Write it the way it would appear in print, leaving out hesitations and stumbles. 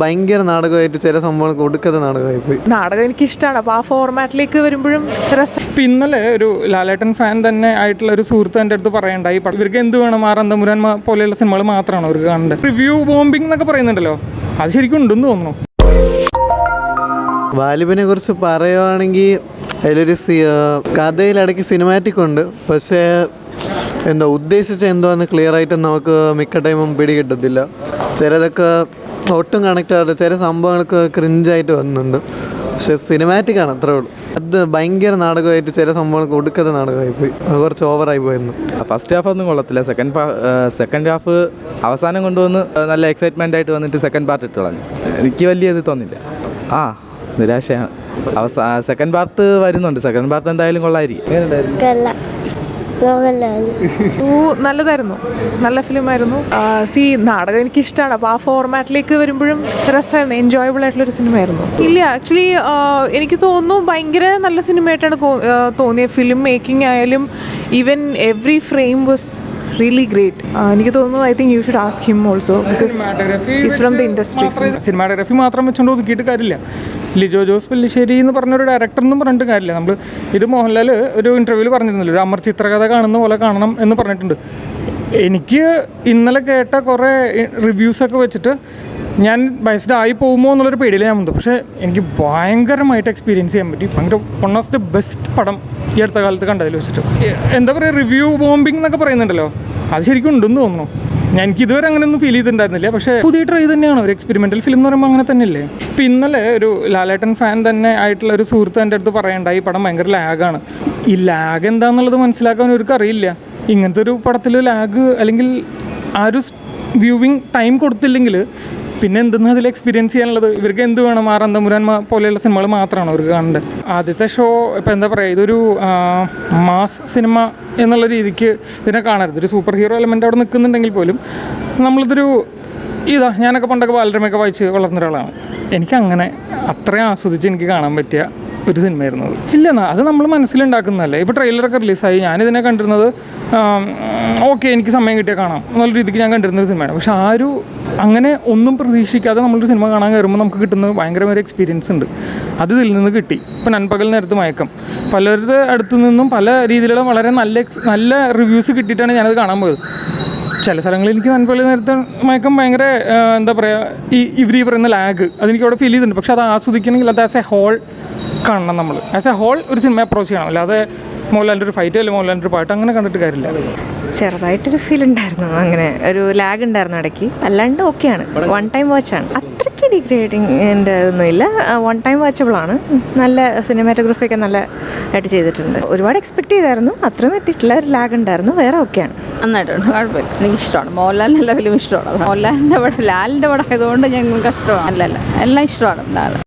ഭയങ്കര നാടകമായിട്ട് ചില സംഭവങ്ങൾ കൊടുക്കാത്ത നാടകമായി പോയി. നാടകം എനിക്കിഷ്ടമാണ്, അപ്പോൾ ആ ഫോർമാറ്റിലേക്ക് വരുമ്പോഴും രസം. ഇപ്പം ഇന്നലെ ഒരു ലാലേട്ടൻ ഫാൻ തന്നെ ആയിട്ടുള്ള ഒരു സുഹൃത്ത് എൻ്റെ അടുത്ത് പറയണ്ടായി, ഇവർക്ക് എന്ത് വേണം ആറന്തമുരാൻ പോലെയുള്ള സിനിമകൾ മാത്രമാണ് അവർക്ക് കാണേണ്ടത്. റിവ്യൂ ബോംബിംഗ് എന്നൊക്കെ പറയുന്നുണ്ടല്ലോ, അത് ശരിക്കും ഉണ്ടെന്ന് തോന്നുന്നു. വാലിബിനെ കുറിച്ച് പറയുവാണെങ്കിൽ അതിലൊരു കഥയിലിടയ്ക്ക് സിനിമാറ്റിക് ഉണ്ട്, പക്ഷേ എന്താ ഉദ്ദേശിച്ച എന്തോന്ന് ക്ലിയർ ആയിട്ട് നമുക്ക് മിക്ക ടൈമും പിടികിട്ടത്തില്ല. ചിലതൊക്കെ ഒട്ടും കണക്റ്റ് ആയിട്ട് ചില സംഭവങ്ങൾക്ക് ക്രിഞ്ചായിട്ട് വരുന്നുണ്ട്, പക്ഷെ സിനിമാറ്റിക് ആണ്, അത്രേ ഉള്ളൂ. അത് ഭയങ്കര നാടകമായിട്ട് ചില സംഭവങ്ങൾ കൊടുക്കാത്ത നാടകമായി പോയി, അത് കുറച്ച് ഓവറായി പോയിരുന്നു. ഫസ്റ്റ് ഹാഫ് ഒന്നും കൊള്ളത്തില്ല. സെക്കൻഡ് ഹാഫ് അവസാനം കൊണ്ടുവന്ന് നല്ല എക്സൈറ്റ്മെൻ്റ് ആയിട്ട് വന്നിട്ട് സെക്കൻഡ് പാർട്ട് ഇട്ട് കളഞ്ഞു. എനിക്ക് വലിയ ഇത് തോന്നില്ല. നിരാശയാണ്. സെക്കൻഡ് പാർട്ട് വരുന്നുണ്ട്, സെക്കൻഡ് പാർട്ട് എന്തായാലും കൊള്ളായിരിക്കും. നല്ലതായിരുന്നു, നല്ല ഫിലിമായിരുന്നു. നാടകം എനിക്കിഷ്ടമാണ്, അപ്പോൾ ആ ഫോർമാറ്റിലേക്ക് വരുമ്പോഴും രസമായിരുന്നു, എൻജോയബിൾ ആയിട്ടുള്ളൊരു സിനിമയായിരുന്നു. ഇല്ല, ആക്ച്വലി എനിക്ക് തോന്നുന്നു ഭയങ്കര നല്ല സിനിമയായിട്ടാണ് തോന്നിയത്. ഫിലിം മേക്കിംഗ് ആയാലും even every frame was really great. എനിക്ക് തോന്നുന്നു I think you should ask him also because he's from the industry. Cinematography മാത്രം വെച്ചുകൊണ്ട് ഒതുക്കിയിട്ട് കാര്യമില്ല. ലിജോ ജോസ് പല്ലിശ്ശേരി എന്ന് പറഞ്ഞൊരു ഡയറക്ടർ എന്നും പറഞ്ഞിട്ട് കാര്യമില്ല. നമ്മൾ ഇത് മോഹൻലാൽ ഒരു ഇൻ്റർവ്യൂവിൽ പറഞ്ഞിരുന്നല്ലോ, ഒരു അമർ ചിത്രകഥ കാണുന്ന പോലെ കാണണം എന്ന് പറഞ്ഞിട്ടുണ്ട്. എനിക്ക് ഇന്നലെ കേട്ട കുറേ റിവ്യൂസൊക്കെ വെച്ചിട്ട് ഞാൻ ബയസ്ഡ് ആയി പോകുമോ എന്നുള്ളൊരു പേടിയിൽ ഞാൻ വന്നു. പക്ഷേ എനിക്ക് ഭയങ്കരമായിട്ട് എക്സ്പീരിയൻസ് ചെയ്യാൻ പറ്റി. ഭയങ്കര വൺ ഓഫ് ദി ബെസ്റ്റ് പടം ഈ അടുത്ത കാലത്ത് കണ്ടതിൽ വെച്ചിട്ട്. എന്താ പറയുക, റിവ്യൂ ബോംബിംഗ് എന്നൊക്കെ പറയുന്നുണ്ടല്ലോ, അത് ശരിക്കും ഉണ്ടെന്ന് തോന്നുന്നു. എനിക്ക് ഇതുവരെ അങ്ങനെയൊന്നും ഫീൽ ചെയ്തിട്ടുണ്ടായിരുന്നില്ല, പക്ഷേ പുതിയ ട്രൈ തന്നെയാണ്. ഒരു എക്സ്പെരിമെൻ്റൽ ഫിലിം എന്ന് പറയുമ്പോൾ അങ്ങനെ തന്നെയല്ലേ. ഇപ്പം ഇന്നലെ ഒരു ലാലേട്ടൻ ഫാൻ തന്നെ ആയിട്ടുള്ള ഒരു സുഹൃത്ത് എൻ്റെ അടുത്ത് പറയണ്ടായി, ഈ പടം ഭയങ്കര ലാഗാണ്. ഈ ലാഗ് എന്താണെന്നുള്ളത് മനസ്സിലാക്കാൻ അവർക്ക് അറിയില്ല. ഇങ്ങനത്തെ ഒരു പടത്തിൽ ലാഗ് അല്ലെങ്കിൽ ആ ഒരു വ്യൂവിങ് ടൈം കൊടുത്തില്ലെങ്കിൽ പിന്നെ എന്തെന്ന് അതിൽ എക്സ്പീരിയൻസ് ചെയ്യാനുള്ളത്? ഇവർക്ക് എന്ത് വേണം ആറന്തമുരാൻ പോലെയുള്ള സിനിമകൾ മാത്രമാണ് അവർക്ക് കാണേണ്ടത്. ആദ്യത്തെ ഷോ ഇപ്പോൾ എന്താ പറയുക, ഇതൊരു മാസ് സിനിമ എന്നുള്ള രീതിക്ക് ഇതിനെ കാണരുത്. ഒരു സൂപ്പർ ഹീറോ എലമെൻ്റ് അവിടെ നിൽക്കുന്നുണ്ടെങ്കിൽ പോലും നമ്മളിതൊരു ഞാനൊക്കെ പണ്ടൊക്കെ ബാലരമയൊക്കെ വായിച്ച് വളർന്ന ഒരാളാണ്. എനിക്കങ്ങനെ അത്രയും ആസ്വദിച്ച് എനിക്ക് കാണാൻ പറ്റിയ ഒരു സിനിമയായിരുന്നു അത്. ഇല്ലെന്നാ അത് നമ്മൾ മനസ്സിലുണ്ടാക്കുന്നതല്ലേ. ഇപ്പോൾ ട്രെയിലറൊക്കെ റിലീസായി, ഞാനിതിനെ കണ്ടിരുന്നത് ഓക്കെ എനിക്ക് സമയം കിട്ടിയാൽ കാണാം എന്നുള്ള രീതിക്ക് ഞാൻ കണ്ടിരുന്നൊരു സിനിമയാണ്. പക്ഷെ അങ്ങനെ ഒന്നും പ്രതീക്ഷിക്കാതെ നമ്മളൊരു സിനിമ കാണാൻ കയറുമ്പോൾ നമുക്ക് കിട്ടുന്ന ഭയങ്കരമായ എക്സ്പീരിയൻസ് ഉണ്ട്. അത് ഇതിൽ നിന്ന് കിട്ടി. ഇപ്പം നൻപകൽ നേരത്ത് മയക്കം, പലരുടെ അടുത്തു നിന്നും പല രീതിയിലുള്ള വളരെ നല്ല റിവ്യൂസ് കിട്ടിയിട്ടാണ് ഞാനത് കാണാൻ പോയത്. ചില സ്ഥലങ്ങളിൽ എനിക്ക് നൻപകൽ നേരത്തെ മയക്കം ഭയങ്കര എന്താ പറയുക, ഇവർ പറയുന്ന ലാഗ് അതെനിക്ക് അവിടെ ഫീൽ ചെയ്തിട്ടുണ്ട്. പക്ഷെ അത് ആസ്വദിക്കണമെങ്കിൽ അത് ആസ് എ ഹോൾ കാണണം. നമ്മൾ ആസ് എ ഹോൾ ഒരു സിനിമ അപ്രോച്ച് ചെയ്യണം, അല്ലാതെ മോഹൻലാലിൻ്റെ ഒരു ഫൈറ്റ് അല്ലെങ്കിൽ മോഹൻലാലിൻ്റെ ഒരു പാട്ട് അങ്ങനെ കണ്ടിട്ട് കാര്യമില്ല. ചെറുതായിട്ടൊരു ഫീൽ ഉണ്ടായിരുന്നു, അങ്ങനെ ഒരു ലാഗ് ഉണ്ടായിരുന്നു ഇടയ്ക്ക്. അല്ലാണ്ട് ഓക്കെയാണ്, വൺ ടൈം വാച്ചാണ്. അത്രയ്ക്ക് ഡിഗ്രേഡിങ്ങിൻ്റെ ഒന്നുമില്ല, വൺ ടൈം വാച്ചബിളാണ്. നല്ല സിനിമാറ്റോഗ്രഫി ഒക്കെ നല്ല ആയിട്ട് ചെയ്തിട്ടുണ്ട്. ഒരുപാട് എക്സ്പെക്ട് ചെയ്തായിരുന്നു, അത്രയും എത്തിയിട്ടില്ല, ഒരു ലാഗ് ഉണ്ടായിരുന്നു. വേറെ ഓക്കെയാണ്, നന്നായിട്ടുണ്ട്, കുഴപ്പമില്ല. എനിക്കിഷ്ടമാണ് മോഹൻലാലിൻ്റെ എല്ലാ ഫിലിം ഇഷ്ടമാണ്. മോഹൻലാലിൻ്റെ പടം ലാലിൻ്റെ പടം ആയതുകൊണ്ട് ഞങ്ങൾക്ക് ഇഷ്ടമാണ്. അല്ലല്ല എല്ലാം ഇഷ്ടമാണ് ലാൽ.